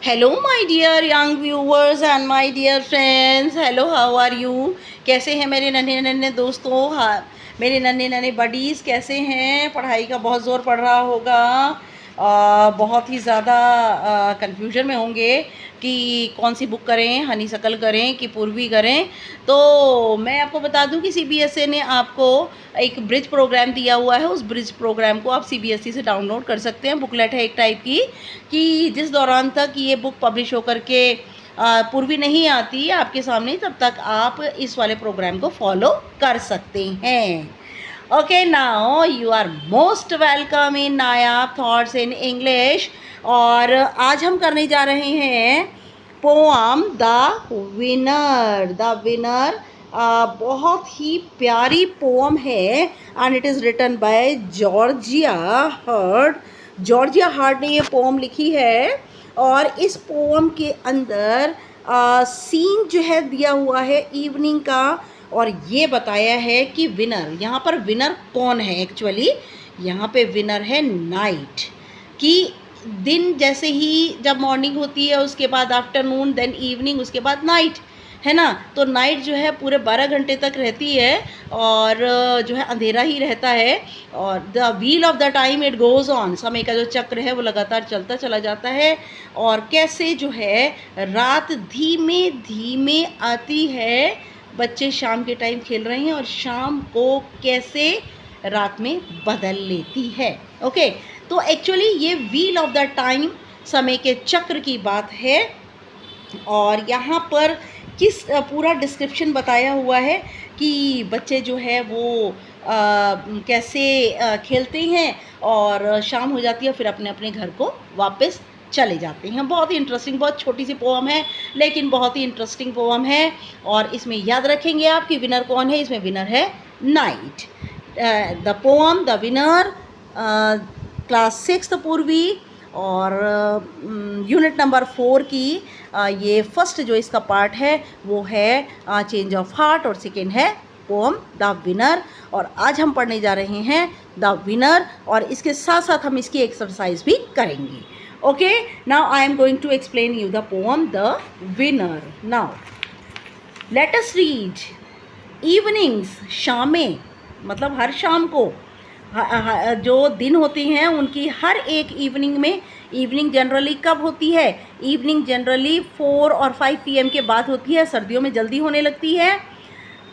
Hello my dear young viewers and my dear friends, hello how are you. कैसे हैं मेरे नन्हे नन्हे दोस्तों? हाँ, मेरे नन्हे नन्हे बडीज़ कैसे हैं? पढ़ाई का बहुत ज़ोर पड़ रहा होगा, बहुत ही ज़्यादा कन्फ्यूजन में होंगे कि कौन सी बुक करें, हनीशक्ल करें कि पूर्वी करें। तो मैं आपको बता दूं कि सीबीएसई ने आपको एक ब्रिज प्रोग्राम दिया हुआ है। उस ब्रिज प्रोग्राम को आप सीबीएसई से डाउनलोड कर सकते हैं। बुकलेट है एक टाइप की कि जिस दौरान तक ये बुक पब्लिश होकर के पूर्वी नहीं आती आपके सामने, तब तक आप इस वाले प्रोग्राम को फॉलो कर सकते हैं। Okay, now you are most welcome in नायाब थॉट्स इन इंग्लिश। और आज हम करने जा रहे हैं poem the winner. The winner बहुत ही प्यारी पोअम है and it is written by Georgia Heard. Georgia Heard ने ये पोअम लिखी है और इस पोअम के अंदर सीन जो है दिया हुआ है इवनिंग का, और ये बताया है कि विनर, यहाँ पर विनर कौन है एक्चुअली। यहाँ पे विनर है नाइट, कि दिन जैसे ही जब मॉर्निंग होती है उसके बाद आफ्टरनून, देन इवनिंग, उसके बाद नाइट, है ना। तो नाइट जो है पूरे 12 घंटे तक रहती है और जो है अंधेरा ही रहता है। और the wheel of the time it goes on, समय का जो चक्र है वो लगातार चलता चला जाता है। और कैसे जो है रात धीमे धीमे आती है, बच्चे शाम के टाइम खेल रहे हैं और शाम को कैसे रात में बदल लेती है। ओके, तो एक्चुअली ये व्हील ऑफ द टाइम, समय के चक्र की बात है। और यहाँ पर किस पूरा डिस्क्रिप्शन बताया हुआ है कि बच्चे जो है वो कैसे खेलते हैं और शाम हो जाती है, फिर अपने अपने घर को वापस चले जाते हैं। बहुत ही इंटरेस्टिंग, बहुत छोटी सी पोअम है लेकिन बहुत ही इंटरेस्टिंग पोअम है। और इसमें याद रखेंगे आप कि विनर कौन है। इसमें विनर है night. The poem the winner, class 6 पूर्वी और यूनिट नंबर 4 की ये फर्स्ट जो इसका पार्ट है वो है चेंज ऑफ हार्ट और सेकेंड है पोअम द विनर। और आज हम पढ़ने जा रहे हैं द विनर और इसके साथ साथ हम इसकी एक्सरसाइज भी करेंगे। Okay, now I am going to explain you the poem the winner. Now let us read. Evenings, शामें, मतलब हर शाम को जो दिन होते हैं उनकी हर एक इवनिंग में, इवनिंग जनरली कब होती है? इवनिंग जनरली 4 और 5 PM के बाद होती है, सर्दियों में जल्दी होने लगती है।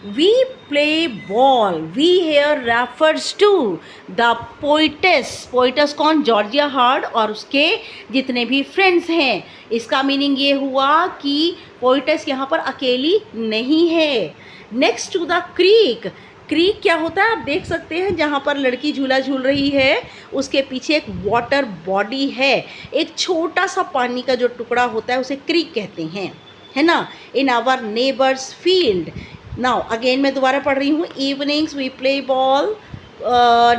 We play ball, we here refers to the poetess. Poetess कौन? जॉर्जिया हर्ड और उसके जितने भी फ्रेंड्स हैं। इसका मीनिंग ये हुआ कि पोइटेस यहाँ पर अकेली नहीं है। Next to the creek. Creek क्या होता है आप देख सकते हैं, जहाँ पर लड़की झूला झूल रही है उसके पीछे एक वाटर बॉडी है, एक छोटा सा पानी का जो टुकड़ा होता है उसे क्रीक कहते हैं, है ना। In our neighbours field. Now again मैं दोबारा पढ़ रही हूँ। Evenings we play ball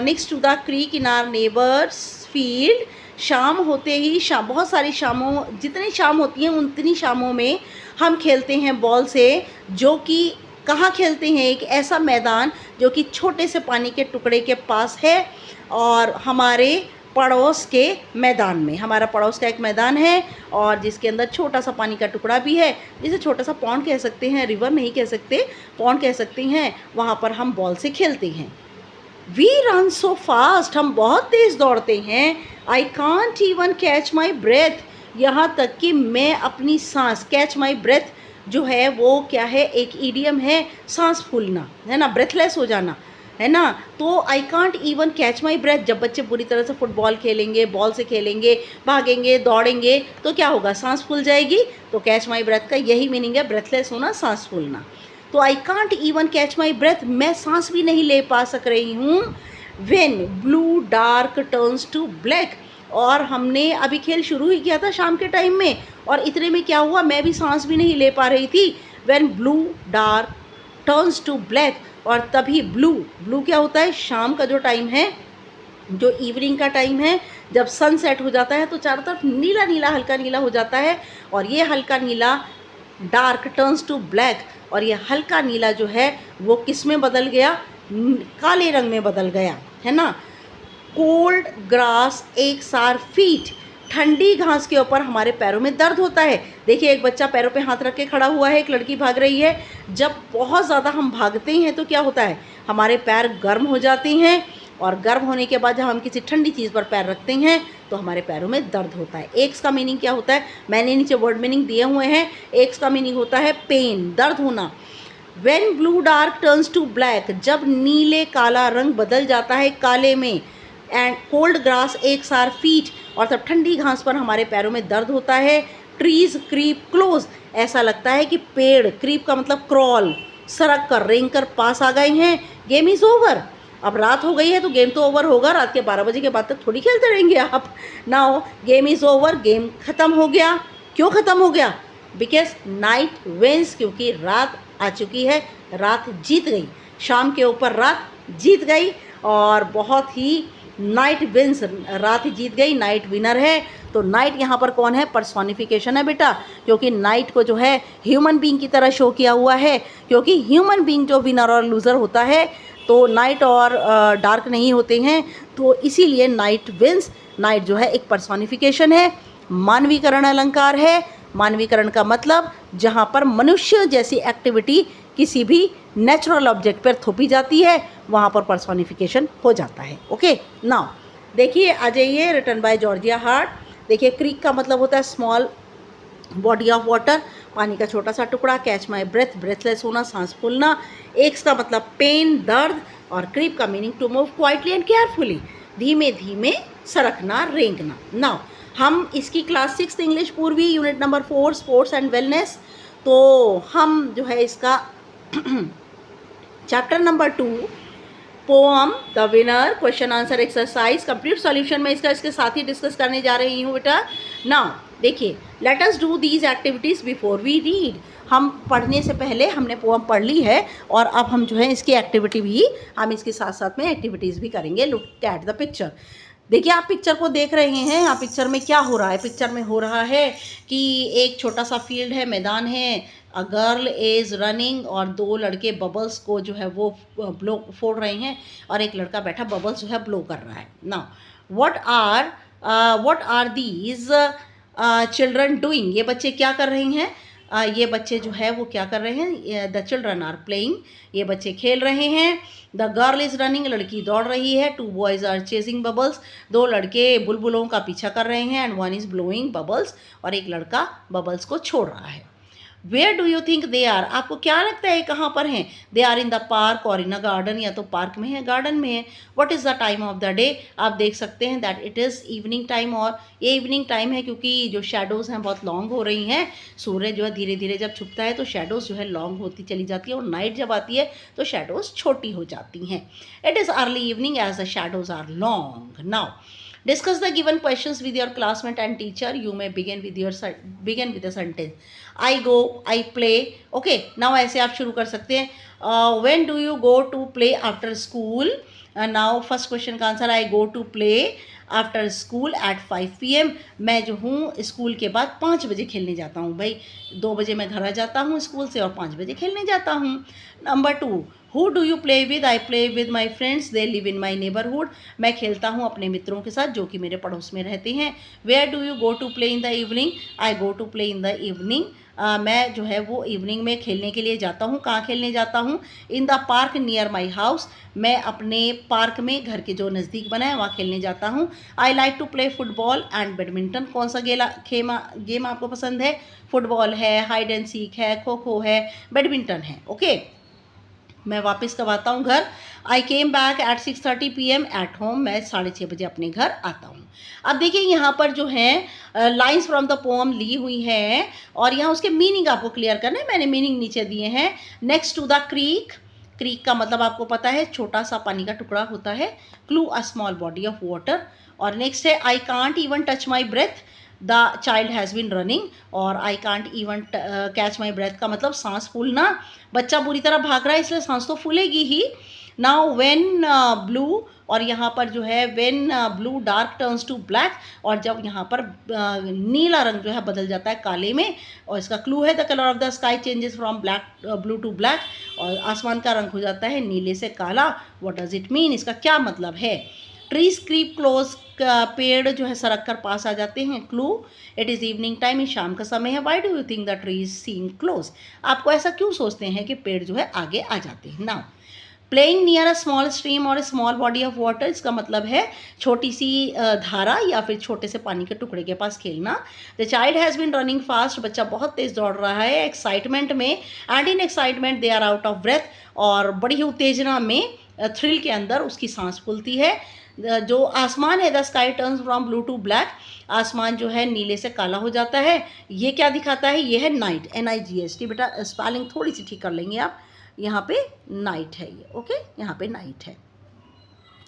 next to the creek in our neighbours field. शाम होते ही, शाम, बहुत सारी शामों, जितनी शाम होती हैं उतनी शामों में हम खेलते हैं बॉल से, जो कि कहाँ खेलते हैं? एक ऐसा मैदान जो कि छोटे से पानी के टुकड़े के पास है और हमारे पड़ोस के मैदान में। हमारा पड़ोस का एक मैदान है और जिसके अंदर छोटा सा पानी का टुकड़ा भी है, जिसे छोटा सा पॉन्ड कह सकते हैं, रिवर नहीं कह सकते, पॉन्ड कह सकते हैं। वहाँ पर हम बॉल से खेलते हैं। वी रन सो फास्ट, हम बहुत तेज़ दौड़ते हैं। I can't even catch my breath, यहाँ तक कि मैं अपनी सांस, कैच माई ब्रेथ जो है वो क्या है? एक ईडियम है, सांस फूलना, है ना, ब्रेथलेस हो जाना, है ना। तो I can't even catch my breath, जब बच्चे बुरी तरह से फुटबॉल खेलेंगे, बॉल से खेलेंगे, भागेंगे, दौड़ेंगे तो क्या होगा? सांस फूल जाएगी। तो कैच माई ब्रेथ का यही मीनिंग है, ब्रेथलेस होना, सांस फूलना। तो I can't even catch my breath, मैं सांस भी नहीं ले पा सक रही हूँ। When blue dark turns to black, और हमने अभी खेल शुरू ही किया था शाम के टाइम में और इतने में क्या हुआ? मैं भी सांस भी नहीं ले पा रही थी। When blue dark turns to black, और तभी ब्लू, ब्लू क्या होता है? शाम का जो टाइम है, जो इवनिंग का टाइम है, जब सनसेट हो जाता है तो चारों तरफ नीला नीला, हल्का नीला हो जाता है। और ये हल्का नीला, डार्क टर्न्स टू ब्लैक, और ये हल्का नीला जो है वो किस में बदल गया? काले रंग में बदल गया, है ना। Cold grass aches our feet, ठंडी घास के ऊपर हमारे पैरों में दर्द होता है। देखिए एक बच्चा पैरों पे हाथ रख के खड़ा हुआ है, एक लड़की भाग रही है। जब बहुत ज़्यादा हम भागते हैं तो क्या होता है, हमारे पैर गर्म हो जाते हैं, और गर्म होने के बाद जब हम किसी ठंडी चीज़ पर पैर रखते हैं तो हमारे पैरों में दर्द होता है। एक्स का मीनिंग क्या होता है, मैंने नीचे वर्ड मीनिंग दिए हुए हैं। एक्स का मीनिंग होता है पेन, दर्द होना। When blue dark turns to black, जब नीले काला रंग बदल जाता है काले में। And cold grass aches our feet, और तब ठंडी घास पर हमारे पैरों में दर्द होता है। ट्रीज क्रीप क्लोज, ऐसा लगता है कि पेड़, क्रीप का मतलब क्रॉल, सरक कर, रेंग कर पास आ गए हैं। गेम इज़ ओवर, अब रात हो गई है तो गेम तो ओवर होगा। रात के 12 बजे के बाद तक थोड़ी खेलते रहेंगे आप। Now game is over, game ख़त्म हो गया। क्यों ख़त्म हो गया? बिकॉज नाइट विंस, क्योंकि रात आ चुकी है, रात जीत गई, शाम के ऊपर रात जीत गई, और बहुत ही नाइट विंस, रात ही जीत गई, नाइट विनर है। तो नाइट यहाँ पर कौन है? पर्सोनिफिकेशन है बेटा, क्योंकि नाइट को जो है ह्यूमन बीइंग की तरह शो किया हुआ है, क्योंकि ह्यूमन बीइंग जो विनर और लूज़र होता है तो नाइट और डार्क नहीं होते हैं, तो इसीलिए नाइट विंस। नाइट जो है एक पर्सोनिफिकेशन है, मानवीकरण अलंकार है। मानवीकरण का मतलब जहाँ पर मनुष्य जैसी एक्टिविटी किसी भी नेचुरल ऑब्जेक्ट पर थोपी जाती है, वहाँ पर पर्सोनिफिकेशन हो जाता है। ओके, नाउ देखिए आ जाइए, रिटन बाय जॉर्जिया हार्ट। देखिए क्रीक का मतलब होता है स्मॉल बॉडी ऑफ वाटर, पानी का छोटा सा टुकड़ा। कैच माई ब्रेथ, ब्रेथलेस होना, सांस फूलना। एक्स का मतलब पेन, दर्द, और क्रीप का meaning to move quietly and carefully, धीमे धीमे सरकना, रेंगना। नाउ हम इसकी class 6 English Poorvi unit number 4 sports and wellness, तो हम जो है इसका chapter number 2 poem the winner question answer exercise complete solution में इसके साथ ही डिस्कस करने जा रही हूँ बेटा। नाउ देखिए, let us do these activities before we read. हम पढ़ने से पहले हमने पोअम पढ़ ली है, और अब हम जो है इसकी एक्टिविटी भी, हम इसके साथ साथ में एक्टिविटीज़ भी करेंगे। Look at the picture. देखिए आप पिक्चर को देख रहे हैं, यहाँ पिक्चर में क्या हो रहा है? पिक्चर में हो रहा है कि एक छोटा सा फील्ड है, मैदान है, अ गर्ल इज़ रनिंग, और दो लड़के बबल्स को जो है वो ब्लो फोड़ रहे हैं, और एक लड़का बैठा बबल्स जो है ब्लो कर रहा है। Now what are these children doing, ये बच्चे क्या कर रहे हैं? ये बच्चे जो है वो क्या कर रहे हैं? द चिल्ड्रन आर प्लेइंग, ये बच्चे खेल रहे हैं। द गर्ल इज़ रनिंग, लड़की दौड़ रही है। 2 बॉयज़ आर चेजिंग बबल्स, 2 लड़के बुलबुलों का पीछा कर रहे हैं। एंड 1 इज़ ब्लोइंग बबल्स, और एक लड़का बबल्स को छोड़ रहा है। Where do you think they are, आपको क्या लगता है कहाँ पर हैं? They are in the park और इन अ गार्डन, या तो पार्क में है, गार्डन में है। What is the time of the day, आप देख सकते हैं that it is evening time, और ये इवनिंग टाइम है क्योंकि जो शेडोज़ हैं बहुत लॉन्ग हो रही हैं। सूर्य जो है धीरे धीरे जब छुपता है तो शेडोज़ जो है लॉन्ग होती चली जाती है, और नाइट जब आती है तो शेडोज़ छोटी हो जाती हैं। It is early evening as the shadows are long. Now discuss the given questions with your classmate and teacher. You may begin with the sentence I go, I play. Okay, now ऐसे आप शुरू कर सकते हैं। When do you go to play after school? Now first question का answer, I go to play after school at 5 PM. मैं जो हूँ स्कूल के बाद 5 बजे खेलने जाता हूँ। भाई 2 बजे मैं घर आ जाता हूँ स्कूल से, और 5 बजे खेलने जाता हूँ। Number 2, Who do you play with? I play with my friends. They live in my neighborhood. मैं खेलता हूँ अपने मित्रों के साथ जो कि मेरे पड़ोस में रहते हैं। Where do you go to play in the evening? I go to play in the evening. मैं जो है वो इवनिंग में खेलने के लिए जाता हूँ। कहाँ खेलने जाता हूँ? इन the park near my house, मैं अपने पार्क में घर के जो नज़दीक बना है वहाँ खेलने जाता हूँ। I like to play football and badminton. कौन सा गेम आपको पसंद है? फुटबॉल है, हाइड एंड सीक है, खो खो है, बैडमिंटन है। ओके, मैं वापस कब आता हूँ घर? I came back at 6:30 PM at home, मैं 6:30 बजे अपने घर आता हूँ। अब देखिए यहाँ पर जो है लाइन्स फ्रॉम द पोम ली हुई हैं, और यहाँ उसके मीनिंग आपको क्लियर करना है। मैंने मीनिंग नीचे दिए हैं। Next to the creek, creek का मतलब आपको पता है छोटा सा पानी का टुकड़ा होता है। Clue a small body of water, और नेक्स्ट है I can't even touch my breath, the child has been running, और I can't even catch my breath का मतलब सांस फूलना। बच्चा बुरी तरह भाग रहा है इसलिए सांस तो फूलेगी ही। नाउ व्हेन ब्लू, और यहाँ पर जो है when blue dark turns to black, और जब यहाँ पर नीला रंग जो है बदल जाता है काले में, और इसका क्लू है the colour of the sky changes from blue to black, और आसमान का रंग हो जाता है नीले से काला। व्हाट डज इट मीन, इसका क्या मतलब है? ट्रीज क्रीप क्लोज, पेड़ जो है सरक कर पास आ जाते हैं। Clue, it is evening time, ये शाम का समय है। Why do you think the trees seem close, आपको ऐसा क्यों सोचते हैं कि पेड़ जो है आगे आ जाते हैं। Now, playing near a small stream और स्मॉल बॉडी ऑफ वाटर, इसका मतलब है छोटी सी धारा या फिर छोटे से पानी के टुकड़े के पास खेलना। The child has been running fast, बच्चा बहुत तेज दौड़ रहा है एक्साइटमेंट में। And in excitement they are out of breath, और बड़ी ही उत्तेजना में, थ्रिल के अंदर उसकी सांस फूलती है। जो आसमान है, the sky turns from blue to black, आसमान जो है नीले से काला हो जाता है। ये क्या दिखाता है, ये है नाइट, NIGHT। बेटा स्पेलिंग थोड़ी सी ठीक कर लेंगे आप, यहाँ पे नाइट है ये, ओके, यहाँ पे नाइट है।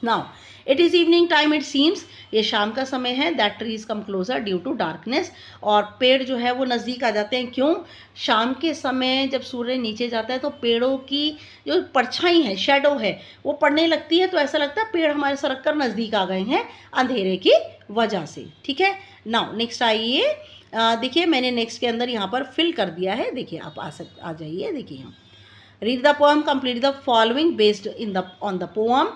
Now, it is evening time it seems, ये शाम का समय है। That trees come closer due to darkness, और पेड़ जो है वो नज़दीक आ जाते हैं। क्यों, शाम के समय जब सूर्य नीचे जाता है तो पेड़ों की जो परछाई है, शेडो है, वो पड़ने लगती है, तो ऐसा लगता है पेड़ हमारे सरक कर नज़दीक आ गए हैं अंधेरे की वजह से। ठीक है। नाउ नेक्स्ट आइए, देखिए मैंने नेक्स्ट के अंदर यहाँ पर फिल कर दिया है, देखिए आप आ जाइए, देखिए हम read the poem, complete the following based on the poem.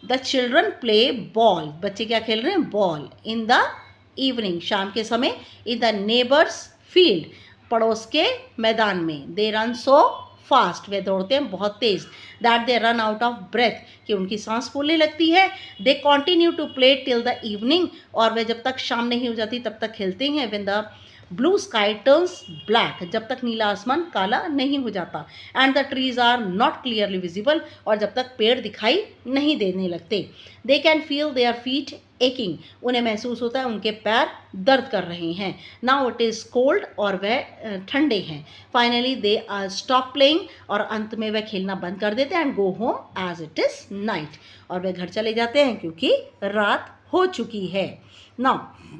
The children play ball, बच्चे क्या खेल रहे हैं, बॉल। इन द इवनिंग, शाम के समय। इन द नेबर्स फील्ड, पड़ोस के मैदान में। दे रन सो फास्ट, वे दौड़ते हैं बहुत तेज। That they run out of breath, कि उनकी सांस फूलने लगती है। They continue to play till the evening, और वे जब तक शाम नहीं हो जाती तब तक खेलते हैं। When the blue sky turns black, जब तक नीला आसमान काला नहीं हो जाता। And the trees are not clearly visible, और जब तक पेड़ दिखाई नहीं देने लगते। They can feel their feet aching, उन्हें महसूस होता है उनके पैर दर्द कर रहे हैं। नाउ इट इज़ कोल्ड, और वह ठंडे हैं। Finally they are stop playing, और अंत में वह खेलना बंद कर देते हैं। And go home as it is night, और वह घर चले जाते हैं क्योंकि रात हो चुकी है। नाउ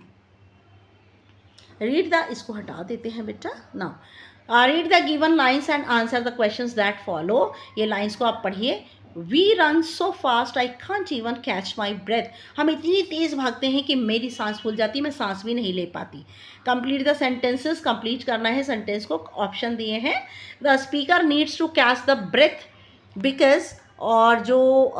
रीड द, इसको हटा देते हैं बेटा। Now read the given lines and answer the questions that follow, ये लाइन्स को आप पढ़िए। We run so fast I can't even catch my breath, हम इतनी तेज़ भागते हैं कि मेरी सांस फूल जाती, मैं सांस भी नहीं ले पाती। कंप्लीट द सेंटेंसेस, कंप्लीट करना है सेंटेंस को, ऑप्शन दिए हैं। The speaker needs to catch the breath because, और जो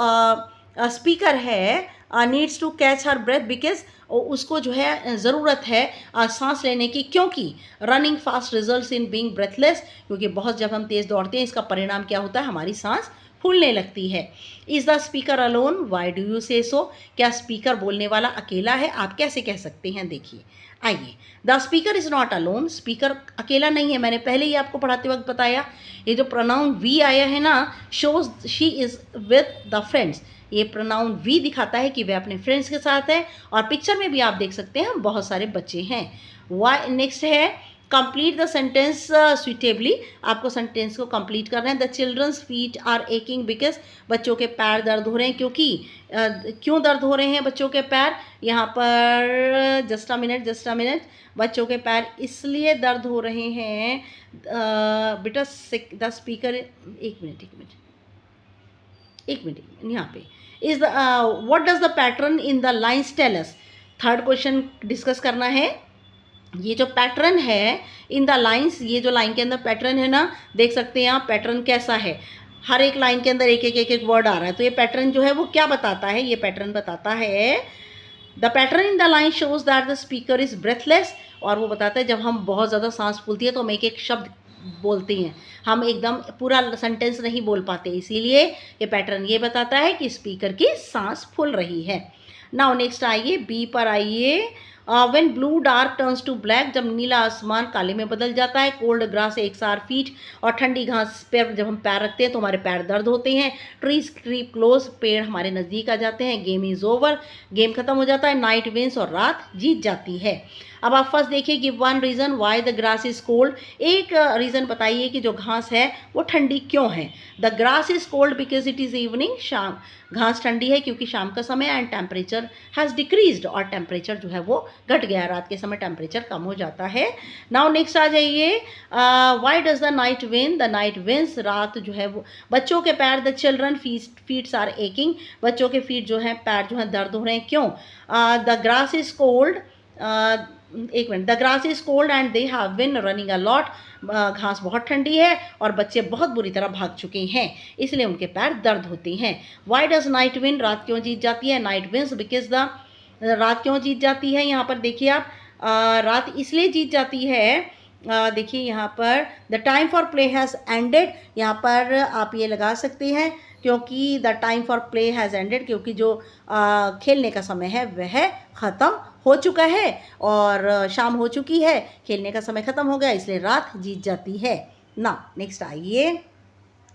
स्पीकर है needs to catch her breath because, उसको जो है ज़रूरत है सांस लेने की, क्योंकि running fast results in being breathless, क्योंकि बहुत जब हम तेज़ दौड़ते हैं इसका परिणाम क्या होता है, हमारी सांस फूलने लगती है। Is the speaker alone, Y do you से सो, क्या स्पीकर बोलने वाला अकेला है, आप कैसे कह सकते हैं, देखिए आइए। The speaker is not alone, speaker अकेला नहीं है, मैंने पहले ही आपको पढ़ाते वक्त बताया। ये जो प्रोनाउन वी आया है ना, shows she is with the friends, ये प्रोनाउन वी दिखाता है कि वे अपने फ्रेंड्स के साथ हैं, और पिक्चर में भी आप देख सकते हैं बहुत सारे बच्चे हैं। वाई नेक्स्ट है, कंप्लीट द सेंटेंस सुइटेबली, आपको सेंटेंस को कंप्लीट करना है। The children's feet are aching because, बच्चों के पैर दर्द हो रहे हैं, क्योंकि क्यों दर्द हो रहे हैं बच्चों के पैर, यहाँ पर जस्ट अ मिनट, बच्चों के पैर इसलिए दर्द हो रहे हैं बेटा, द स्पीकर, एक मिनट यहाँ पे is what does the pattern in the lines tell us, third question discuss करना है। ये जो पैटर्न है इन द लाइन्स, ये जो लाइन के अंदर पैटर्न है ना, देख सकते हैं आप पैटर्न कैसा है, हर एक लाइन के अंदर एक वर्ड आ रहा है, तो ये पैटर्न जो है वो क्या बताता है, ये पैटर्न बताता है the pattern in the line shows that the speaker is breathless, और वो बताता है जब हम बहुत ज़्यादा सांस फूलती है तो हम एक एक शब्द बोलते हैं, हम एकदम पूरा सेंटेंस नहीं बोल पाते, इसीलिए ये पैटर्न ये बताता है कि स्पीकर की सांस फूल रही है। नाउ नेक्स्ट आइए, बी पर आइए। When blue dark turns to black, जब नीला आसमान काले में बदल जाता है। Cold grass aches our feet, और ठंडी घास पर जब हम पैर रखते हैं तो हमारे पैर दर्द होते हैं। ट्रीज क्रीप क्लोज, पेड़ हमारे नज़दीक आ जाते हैं। गेम इज़ ओवर, गेम खत्म हो जाता है। नाइट विंस, और रात जीत जाती है। अब आप फर्स्ट देखिए, give one reason why the grass is cold, एक रीज़न बताइए कि जो घास है वो ठंडी क्यों है। The grass is cold because it is evening, शाम घास ठंडी है क्योंकि शाम का समय। एंड टेम्परेचर हैज़ डिक्रीज्ड, और टेम्परेचर जो है वो घट गया, रात के समय टेम्परेचर कम हो जाता है। नाउ नेक्स्ट आ जाइए, why does the night win, the night wins, रात जो है वो, बच्चों के पैर, the children feets are aching, बच्चों के फीट जो हैं, पैर जो हैं दर्द हो रहे हैं, क्यों। द ग्रास इज़ कोल्ड, एक minute, the grass is cold and they have been running a lot, घास बहुत ठंडी है और बच्चे बहुत बुरी तरह भाग चुके हैं, इसलिए उनके पैर दर्द होते हैं। वाई डज नाइट विन, रात क्यों जीत जाती है। नाइट विंस बिकॉज द रात क्यों जीत जाती है? यहाँ पर देखिए आप, रात इसलिए जीत जाती है, देखिए यहाँ पर the time for play has ended, यहाँ पर आप ये लगा सकते हैं क्योंकि the time for play has ended, क्योंकि जो खेलने का समय है वह ख़त्म हो चुका है और शाम हो चुकी है, खेलने का समय ख़त्म हो गया, इसलिए रात जीत जाती है। ना नेक्स्ट आइए,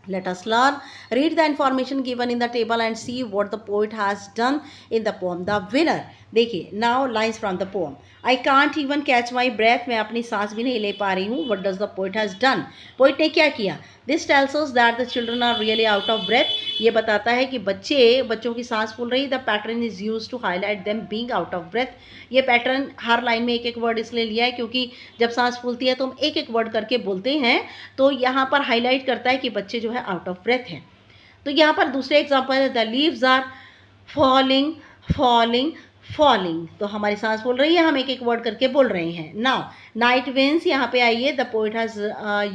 let us learn. Read the information given in the table and see what the poet has done in the poem. The winner. देखिए, now lines from the poem. I can't even catch my breath. मैं अपनी सांस भी नहीं ले पा रही हूँ. What does the poet has done? poet ने क्या किया? This tells us that the children are really out of breath. ये बताता है कि बच्चों की सांस फूल रही. The pattern is used to highlight them being out of breath. ये पैटर्न हर लाइन में एक एक वर्ड इसलिए लिया है क्योंकि जब सांस फूलती है तो हम एक एक वर्ड करके बोलते हैं, तो यहाँ पर हाईलाइट करता है कि बच्चे जो है आउट ऑफ ब्रेथ हैं। तो यहाँ पर दूसरे एग्जांपल है, the leaves are falling falling falling, तो हमारी सांस बोल रही है, हम एक एक वर्ड करके बोल रहे हैं। नाउ नाइट विंस, यहाँ पे आइए, the poet has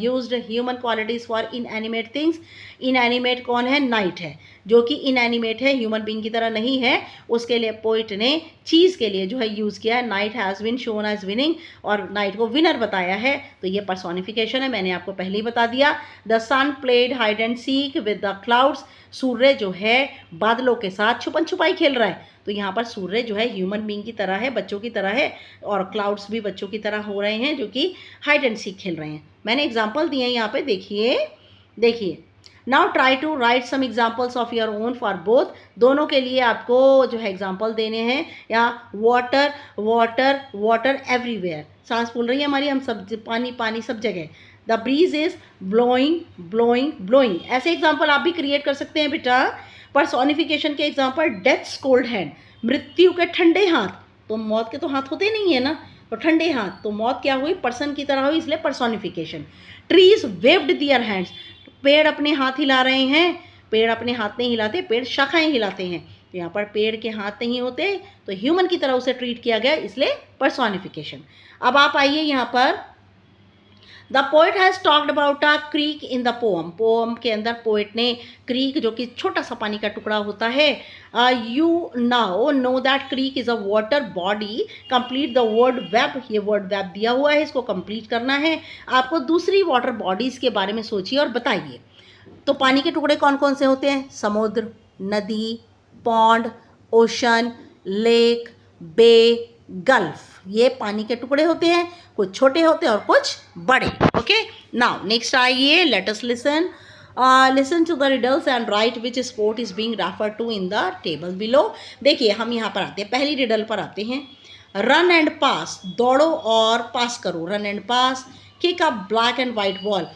used human qualities for inanimate things. Inanimate कौन है? नाइट है, जो कि इनएनिमेट है, ह्यूमन बीइंग की तरह नहीं है, उसके लिए पोइट ने चीज़ के लिए जो है यूज़ किया है। Night has been shown as winning, और नाइट को विनर बताया है, तो ये पर्सोनिफिकेशन है, मैंने आपको पहले ही बता दिया। The sun played hide and seek with the clouds, सूर्य जो है बादलों के साथ छुपन छुपाई खेल रहा है, तो यहाँ पर सूर्य जो है ह्यूमन बीइंग की तरह है, बच्चों की तरह है, और क्लाउड्स भी बच्चों की तरह हो रहे हैं जो कि हाइड एंड सीक खेल रहे हैं। मैंने एग्जाम्पल दिए हैं यहाँ पे, देखिए। Now try to write some examples of your own for both, दोनों के लिए आपको जो है एग्जाम्पल देने हैं। यहाँ वाटर वाटर वाटर एवरीवेयर, सांस फूल रही है हमारी, हम सब पानी पानी सब जगह। The breeze is blowing blowing blowing, ऐसे एग्जाम्पल आप भी क्रिएट कर सकते हैं बेटा। पर्सोनिफिकेशन के एग्जाम्पल, डेथ्स कोल्ड हैंड, मृत्यु के ठंडे हाथ, तो मौत के तो हाथ होते नहीं है ना, तो ठंडे हाथ, तो मौत क्या हुई? पर्सन की तरह हुई, इसलिए पर्सोनिफिकेशन। ट्रीज वेव्ड दियर हैंड्स, पेड़ अपने हाथ हिला रहे हैं, पेड़ अपने हाथ नहीं हिलाते, पेड़ शाखाएं हिलाते हैं, तो यहाँ पर पेड़ के हाथ नहीं होते, तो ह्यूमन की तरह उसे ट्रीट किया गया, इसलिए पर्सोनिफिकेशन। अब आप आइए यहाँ पर, the poet has talked about a creek in the poem, poem के अंदर पोइट ने क्रीक, जो कि छोटा सा पानी का टुकड़ा होता है, you now know that creek is a water body, complete the word web, ये वर्ड वेब दिया हुआ है, इसको कंप्लीट करना है आपको। दूसरी वाटर बॉडीज़ के बारे में सोचिए और बताइए। तो पानी के टुकड़े कौन कौन से होते हैं? समुद्र, नदी, पॉन्ड, ओशन, लेक, बे, गल्फ, ये पानी के टुकड़े होते हैं, कुछ छोटे होते हैं और कुछ बड़े। ओके, नाउ नेक्स्ट आइए, let us listen to the riddles and write which sport is being refer to in the table below. देखिए हम यहाँ पर आते हैं, पहली रिडल पर आते हैं। रन एंड पास, दौड़ो और पास करो, run and pass. Kick a black and white ball,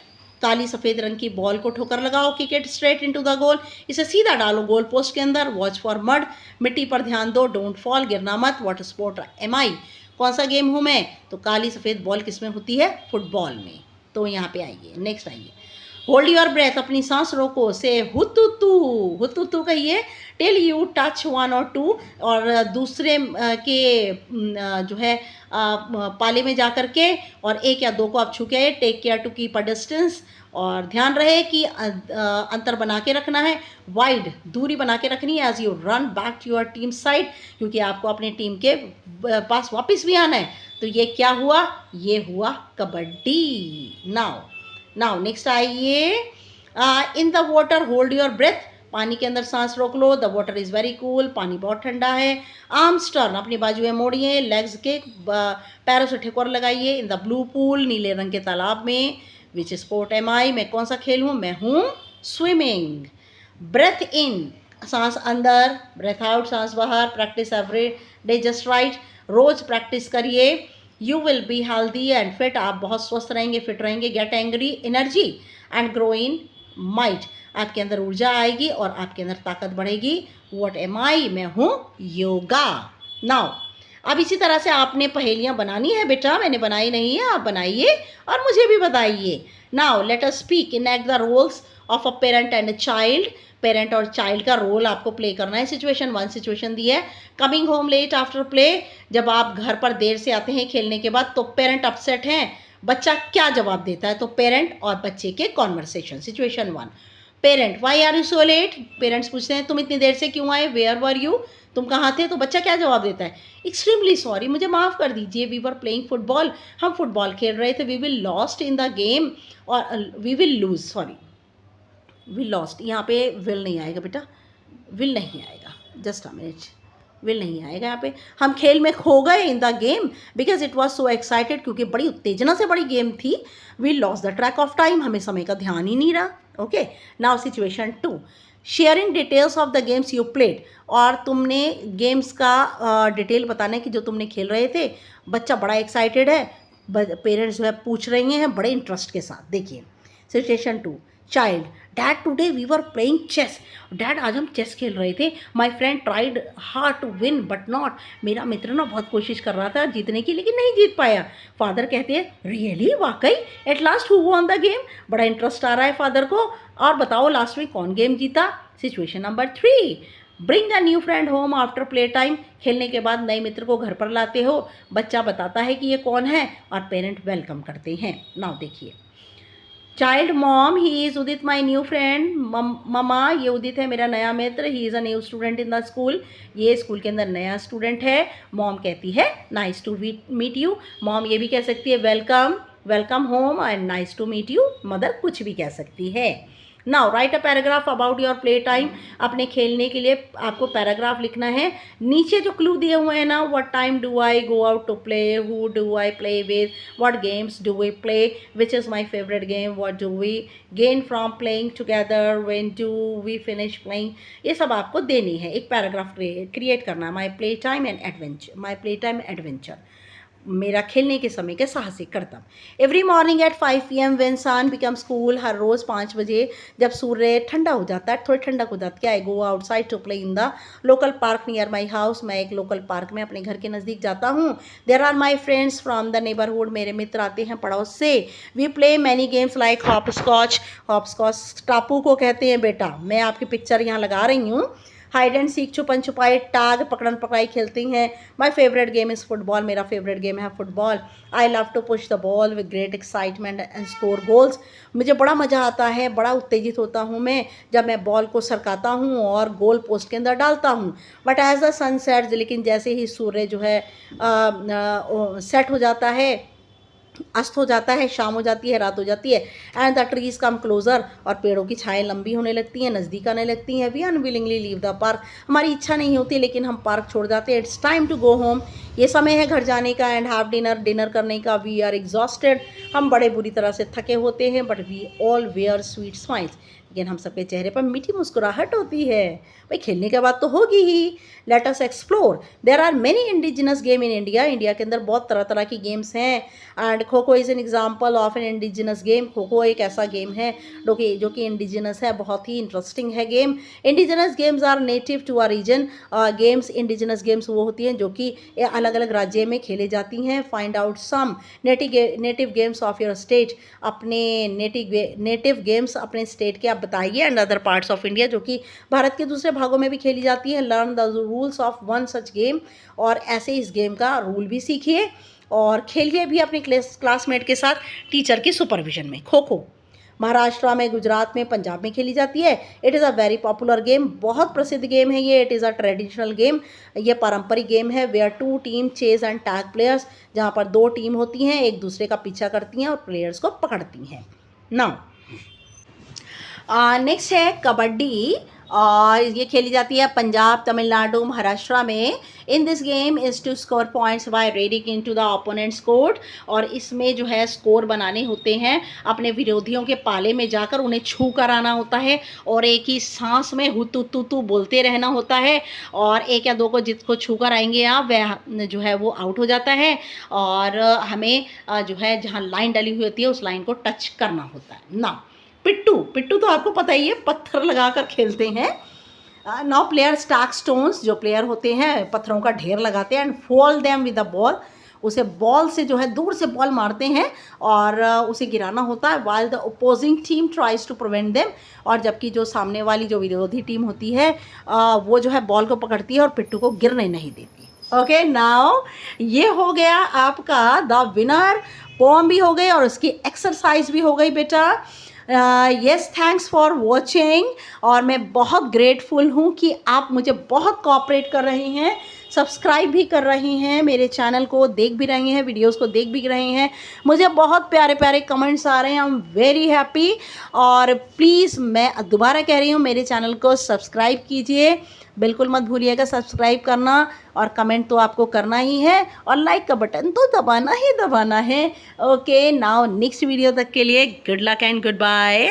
काली सफ़ेद रंग की बॉल को ठोकर लगाओ, kick it straight into the goal, इसे सीधा डालो गोल पोस्ट के अंदर। वॉच फॉर मड, मिट्टी पर ध्यान दो, डोंट फॉल, गिरना मत। व्हाट स्पोर्ट एम आई, कौन सा गेम हूँ मैं? तो काली सफ़ेद बॉल किस में होती है? फुटबॉल में। तो यहाँ पे आइए, नेक्स्ट आइए, होल्ड योर ब्रेथ, अपनी सांस रोको, से हुतुतु कहिए। टिल यू टच वन और टू, और दूसरे के जो है पाले में जा कर के और एक या दो को आप छू के आए। Take care to keep a distance, और ध्यान रहे कि अंतर बना के रखना है, वाइड दूरी बना के रखनी है। As you run back to your team side, क्योंकि आपको अपने टीम के पास वापस भी आना है। तो ये क्या हुआ? ये हुआ कबड्डी। नाउ नेक्स्ट आइए, in the water hold your breath, पानी के अंदर सांस रोक लो। The water is very cool, पानी बहुत ठंडा है। आर्म्स टर्न, अपनी बाजुएं मोड़िए। लेग्स के, पैरों से ठिकोर लगाइए। इन द ब्लू पूल, नीले रंग के तालाब में। विच स्पोर्ट एम आई, मैं कौन सा खेल हूँ? मैं हूँ स्विमिंग। ब्रेथ इन, सांस अंदर, ब्रेथ आउट, सांस बाहर। Practice every day just right, रोज़ प्रैक्टिस करिए। You will be healthy and fit, आप बहुत स्वस्थ रहेंगे, फिट रहेंगे। Get angry, energy and grow in might, आपके अंदर ऊर्जा आएगी और आपके अंदर ताकत बढ़ेगी। व्हाट एम आई, मैं हूँ योगा। नाउ अब इसी तरह से आपने पहेलियाँ बनानी है बेटा, मैंने बनाई नहीं है, आप बनाइए और मुझे भी बताइए। Now let us speak, enact the roles of a parent and a child, parent और चाइल्ड का रोल आपको प्ले करना है। सिचुएशन 1 सिचुएशन दी है, coming home late after play, जब आप घर पर देर से आते हैं खेलने के बाद, तो पेरेंट अपसेट हैं, बच्चा क्या जवाब देता है? तो पेरेंट और बच्चे के कॉन्वर्सेशन। Situation 1, parent, why are you so late, parents पूछते हैं तुम इतनी देर से क्यों आए? वेयर वर यू, तुम कहाँ थे? तो बच्चा क्या जवाब देता है? एक्सट्रीमली सॉरी, मुझे माफ़ कर दीजिए, वी वर प्लेइंग फुटबॉल, हम फुटबॉल खेल रहे थे, we will lost in the game, और we will lose, sorry will lost, यहाँ पे विल नहीं आएगा बेटा, विल नहीं आएगा, जस्ट अ मिनट, विल नहीं आएगा यहाँ पे। हम खेल में खो गए in the game because it was so excited, क्योंकि बड़ी उत्तेजना से बड़ी गेम थी। We lost the track of time, हमें समय का ध्यान ही नहीं रहा। Okay, now situation 2, sharing details of the games you played, और तुमने गेम्स का डिटेल बताना है कि जो तुमने खेल रहे थे। बच्चा बड़ा एक्साइटेड है, पेरेंट्स जो है पूछ रही हैं बड़े इंटरेस्ट के साथ। देखिए situation 2, child, dad today we were playing chess, dad आज हम चेस खेल रहे थे, my friend tried hard to win but not, मेरा मित्र ना बहुत कोशिश कर रहा था जीतने की लेकिन नहीं जीत पाया। फादर कहते हैं रियली, वाकई, at last who won the game, बड़ा इंटरेस्ट आ रहा है फादर को, और बताओ लास्ट में कौन गेम जीता। Situation number 3, bring the new friend home after play time, खेलने के बाद नए मित्र को घर पर लाते हो, बच्चा बताता है कि ये कौन है और पेरेंट वेलकम करते हैं। नाउ देखिए, child, mom, he is Udit my new friend, mama ये उदित है मेरा नया मित्र, he is a new student in the school, ये स्कूल के अंदर नया स्टूडेंट है। मॉम कहती है nice to meet you, mom ये भी कह सकती है welcome, welcome home, and nice to meet you, mother कुछ भी कह सकती है। Now write a paragraph about your play time, अपने खेलने के लिए आपको पैराग्राफ लिखना है। नीचे जो क्लू दिए हुए हैं ना, what time do I go out to play, who do I play with, what games do we play, which is my favourite game, what do we gain from playing together, when do we finish playing, ये सब आपको देनी है। एक paragraph create करना है, my play time and adventure, my play time adventure, मेरा खेलने के समय के साहसिक करतब। Every morning at 5 PM when sun becomes cool, हर रोज़ 5 बजे जब सूर्य ठंडा हो जाता है, थोड़ी ठंडक हो जाती है, I go outside to play in the local park near my house, मैं एक लोकल पार्क में अपने घर के नज़दीक जाता हूँ। There are my friends from the neighbourhood, मेरे मित्र आते हैं पड़ोस से। We play many games like hopscotch, hopscotch टापू को कहते हैं बेटा, मैं आपकी पिक्चर यहाँ लगा रही हूँ। हाइड एंड सीक, छुपन छुपाई, टाग, पकड़न पकड़ाई खेलती हैं। My favourite game is football, मेरा फेवरेट गेम है football. I love to push the ball with great excitement and score goals, मुझे बड़ा मज़ा आता है, बड़ा उत्तेजित होता हूँ मैं जब मैं बॉल को सरकाता हूँ और गोल पोस्ट के अंदर डालता हूँ। But as the sun sets, लेकिन जैसे ही सूर्य जो है सेट हो जाता है, अस्त हो जाता है, शाम हो जाती है, रात हो जाती है, and the trees come closure, और पेड़ों की छाएं लंबी होने लगती हैं, नज़दीक आने लगती हैं। We unwillingly leave the park, हमारी इच्छा नहीं होती लेकिन हम पार्क छोड़ जाते हैं। It's time to go home, ये समय है घर जाने का, एंड हैव डिनर, डिनर करने का। वी आर एग्जॉस्टेड, हम बड़े बुरी तरह से थके होते हैं, but we all wear sweet smiles, लेकिन हम सबके चेहरे पर मीठी मुस्कुराहट होती है। भाई खेलने के बाद तो होगी ही। Let us explore, there are many indigenous game in India, India के अंदर बहुत तरह तरह की गेम्स हैं, and kho kho is an example of an indigenous game, kho kho एक ऐसा गेम है जो कि इंडिजिनस है, बहुत ही इंटरेस्टिंग है game. Indigenous games are native to our region, games indigenous games वो होती हैं जो कि अलग अलग राज्य में खेले जाती हैं। Find out some native games of your state, अपने नेटिव गेम्स अपने स्टेट के आप बताइए, and other parts of India, जो कि भारत के दूसरे भागों में भी खेली जाती है। Learn the rules of one such game, और ऐसे इस गेम का रूल भी सीखिए और खेलिए भी अपने क्लासमेट के साथ टीचर के सुपरविजन में। खो खो महाराष्ट्र में, गुजरात में, पंजाब में खेली जाती है। It is a very popular game, बहुत प्रसिद्ध गेम है ये। It is a traditional game, ये पारंपरिक गेम है। Where 2 team chase and tag players, जहाँ पर 2 टीम होती हैं, एक दूसरे का पीछा करती हैं और प्लेयर्स को पकड़ती हैं। नाउ नेक्स्ट है कबड्डी, और ये खेली जाती है पंजाब, तमिलनाडु, महाराष्ट्र में। In this game is to score points by raiding into the opponents court, और इसमें जो है स्कोर बनाने होते हैं, अपने विरोधियों के पाले में जाकर उन्हें छू कर आना होता है, और एक ही सांस में हुतु तू तू बोलते रहना होता है, और एक या दो को जिसको छू कर आएंगे आप, वह जो है वो आउट हो जाता है, और हमें जो है जहाँ लाइन डली हुई होती है उस लाइन को टच करना होता है। ना पिट्टू तो आपको पता ही है, पत्थर लगाकर खेलते हैं। नाउ प्लेयर स्टैक स्टोन्स, जो प्लेयर होते हैं पत्थरों का ढेर लगाते हैं, and fall them with the ball, उसे बॉल से जो है दूर से बॉल मारते हैं और उसे गिराना होता है। While the opposing team tries to prevent them, और जबकि जो सामने वाली जो विरोधी टीम होती है वो जो है बॉल को पकड़ती है और पिट्टू को गिरने नहीं देती। ओके, नाउ ये हो गया आपका द विनर। पोम भी हो गई और उसकी एक्सरसाइज भी हो गई बेटा। Yes, thanks for watching. और मैं बहुत ग्रेटफुल हूँ कि आप मुझे बहुत कोऑपरेट कर रही हैं, सब्सक्राइब भी कर रही हैं, मेरे चैनल को देख भी रही हैं, वीडियोस को देख भी रही हैं। मुझे बहुत प्यारे प्यारे कमेंट्स आ रहे हैं, आई एम वेरी हैप्पी। और प्लीज़ मैं दोबारा कह रही हूँ, मेरे चैनल को सब्सक्राइब कीजिए, बिल्कुल मत भूलिएगा सब्सक्राइब करना। और कमेंट तो आपको करना ही है, और लाइक का बटन तो दबाना ही दबाना है। ओके, नाउ नेक्स्ट वीडियो तक के लिए good luck and good bye.